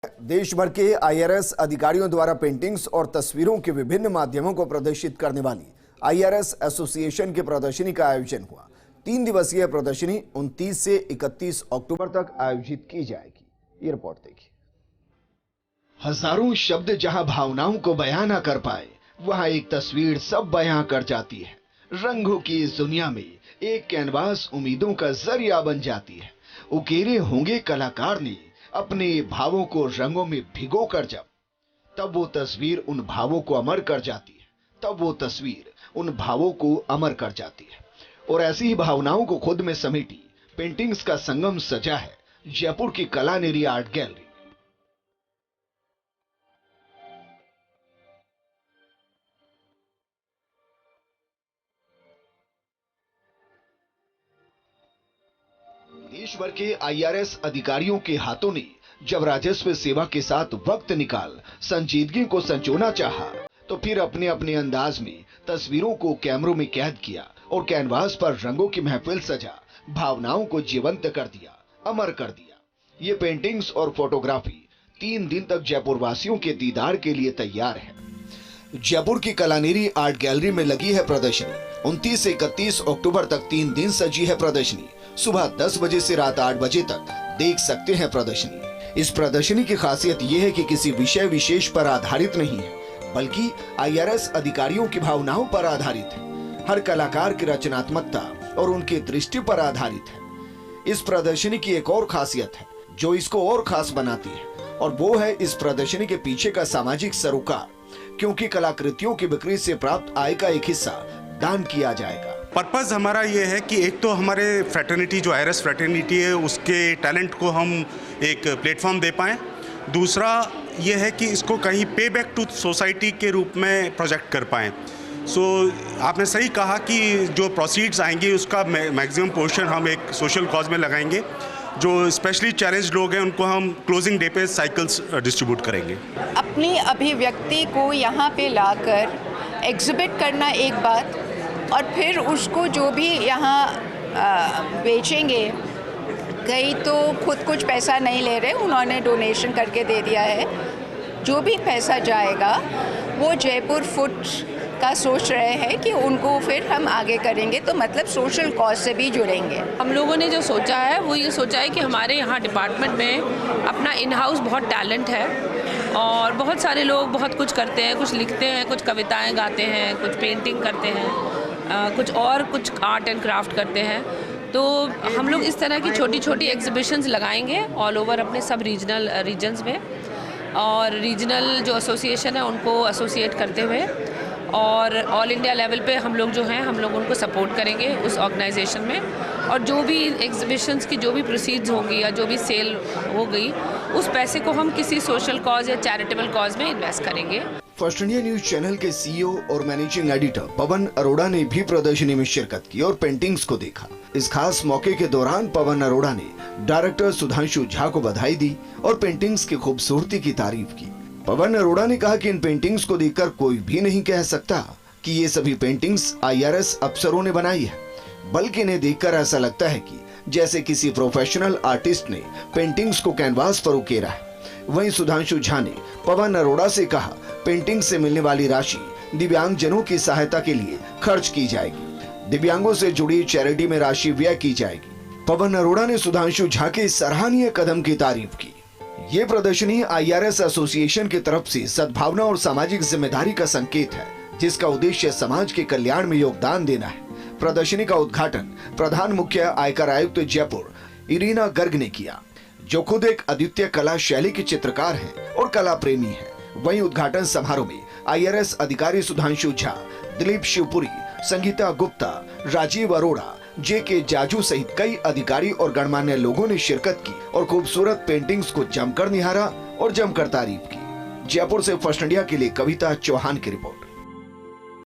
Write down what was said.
देश भर के आईआरएस अधिकारियों द्वारा पेंटिंग्स और तस्वीरों के विभिन्न माध्यमों को प्रदर्शित करने वाली आईआरएस एसोसिएशन की प्रदर्शनी का आयोजन हुआ। 3 दिवसीय प्रदर्शनी 29 से 31 अक्टूबर तक आयोजित की जाएगी। ये रिपोर्ट देखिए। हजारों शब्द जहां भावनाओं को बयां न कर पाए, वहां एक तस्वीर सब बयां कर जाती है। रंगों की इस दुनिया में एक कैनवास उम्मीदों का जरिया बन जाती है। उकेरे होंगे कलाकार ने अपने भावों को रंगों में भिगो कर, तब वो तस्वीर उन भावों को अमर कर जाती है। और ऐसी ही भावनाओं को खुद में समेटी पेंटिंग्स का संगम सजा है जयपुर की कलानेरी आर्ट गैलरी। देश भर के आईआरएस अधिकारियों के हाथों ने जब राजस्व सेवा के साथ वक्त निकाल संजीदगी को संजोना चाहा, तो फिर अपने अपने अंदाज में तस्वीरों को कैमरों में कैद किया और कैनवास पर रंगों की महफिल सजा, भावनाओं को जीवंत कर दिया, अमर कर दिया। ये पेंटिंग्स और फोटोग्राफी 3 दिन तक जयपुर वासियों के दीदार के लिए तैयार है। जयपुर की कलानेरी आर्ट गैलरी में लगी है प्रदर्शनी। 29 से 31 अक्टूबर तक 3 दिन सजी है प्रदर्शनी। सुबह 10 बजे से रात 8 बजे तक देख सकते हैं प्रदर्शनी। इस प्रदर्शनी की खासियत यह है कि किसी विषय विशेष पर आधारित नहीं है, बल्कि आईआरएस अधिकारियों की भावनाओं पर आधारित है। हर कलाकार की रचनात्मकता और उनकी दृष्टि पर आधारित है। इस प्रदर्शनी की एक और खासियत है जो इसको और खास बनाती है, और वो है इस प्रदर्शनी के पीछे का सामाजिक सरोकार, क्योंकि कलाकृतियों की बिक्री से प्राप्त आय का एक हिस्सा दान किया जाएगा। पर्पज़ हमारा ये है कि एक तो हमारे फ्रेटर्निटी जो आईआरएस फ्रेटर्निटी है उसके टैलेंट को हम एक प्लेटफॉर्म दे पाएँ। दूसरा ये है कि इसको कहीं पे बैक टू सोसाइटी के रूप में प्रोजेक्ट कर पाएँ। आपने सही कहा कि जो प्रोसीड्स आएंगे उसका मैक्सिमम पोर्शन हम एक सोशल कॉज में लगाएंगे। जो स्पेशली चैलेंज लोग हैं उनको हम क्लोजिंग डे पे साइकिल्स डिस्ट्रीब्यूट करेंगे। अपनी अभिव्यक्ति को यहाँ पे लाकर एग्जिबिट करना एक बात, और फिर उसको जो भी यहाँ बेचेंगे, कई तो खुद कुछ पैसा नहीं ले रहे, उन्होंने डोनेशन करके दे दिया है। जो भी पैसा जाएगा वो जयपुर फुट का सोच रहे हैं कि उनको फिर हम आगे करेंगे, तो मतलब सोशल कॉज से भी जुड़ेंगे। हम लोगों ने जो सोचा है वो ये सोचा है कि हमारे यहाँ डिपार्टमेंट में अपना इन हाउस बहुत टैलेंट है और बहुत सारे लोग बहुत कुछ करते हैं, कुछ लिखते हैं, कुछ कविताएं गाते हैं, कुछ पेंटिंग करते हैं, कुछ आर्ट एंड क्राफ्ट करते हैं। तो हम लोग इस तरह की छोटी छोटी एग्जीबिशंस लगाएंगे ऑल ओवर अपने सब रीजन्स में, और रीजनल जो एसोसिएशन है उनको एसोसिएट करते हुए, और ऑल इंडिया लेवल पे हम लोग जो हैं हम लोग उनको सपोर्ट करेंगे उस ऑर्गेनाइजेशन में। और जो भी एग्जीबिशंस की जो भी प्रोसीड्स होंगी या जो भी सेल हो गई, उस पैसे को हम किसी सोशल कॉज या चैरिटेबल कॉज में इन्वेस्ट करेंगे। फर्स्ट इंडिया न्यूज चैनल के सीईओ और मैनेजिंग एडिटर पवन अरोड़ा ने भी प्रदर्शनी में शिरकत की और पेंटिंग्स को देखा। इस खास मौके के दौरान पवन अरोड़ा ने डायरेक्टर सुधांशु झा को बधाई दी और पेंटिंग्स की खूबसूरती की तारीफ की। पवन अरोड़ा ने कहा कि इन पेंटिंग्स को देखकर कोई भी नहीं कह सकता कि ये सभी पेंटिंग्स आईआरएस अफसरों ने बनाई है, बल्कि इन्हें देखकर ऐसा लगता है कि जैसे किसी प्रोफेशनल आर्टिस्ट ने पेंटिंग्स को कैनवास पर उकेरा है। वहीं सुधांशु झा ने पवन अरोड़ा से कहा, पेंटिंग से मिलने वाली राशि दिव्यांगजनों की सहायता के लिए खर्च की जाएगी। दिव्यांगों से जुड़ी चैरिटी में राशि व्यय की जाएगी। पवन अरोड़ा ने सुधांशु झा के सराहनीय कदम की तारीफ की। ये प्रदर्शनी आईआरएस एसोसिएशन की तरफ से सद्भावना और सामाजिक जिम्मेदारी का संकेत है, जिसका उद्देश्य समाज के कल्याण में योगदान देना है। प्रदर्शनी का उद्घाटन प्रधान मुख्य आयकर आयुक्त जयपुर इरीना गर्ग ने किया, जो खुद एक अद्वितीय कला शैली के चित्रकार हैं और कला प्रेमी हैं। वहीं उद्घाटन समारोह में आईआरएस अधिकारी सुधांशु झा, दिलीप शिवपुरी, संगीता गुप्ता, राजीव अरोड़ा, जेके जाजू सहित कई अधिकारी और गणमान्य लोगों ने शिरकत की और खूबसूरत पेंटिंग्स को जमकर निहारा और जमकर तारीफ की। जयपुर से फर्स्ट इंडिया के लिए कविता चौहान की रिपोर्ट।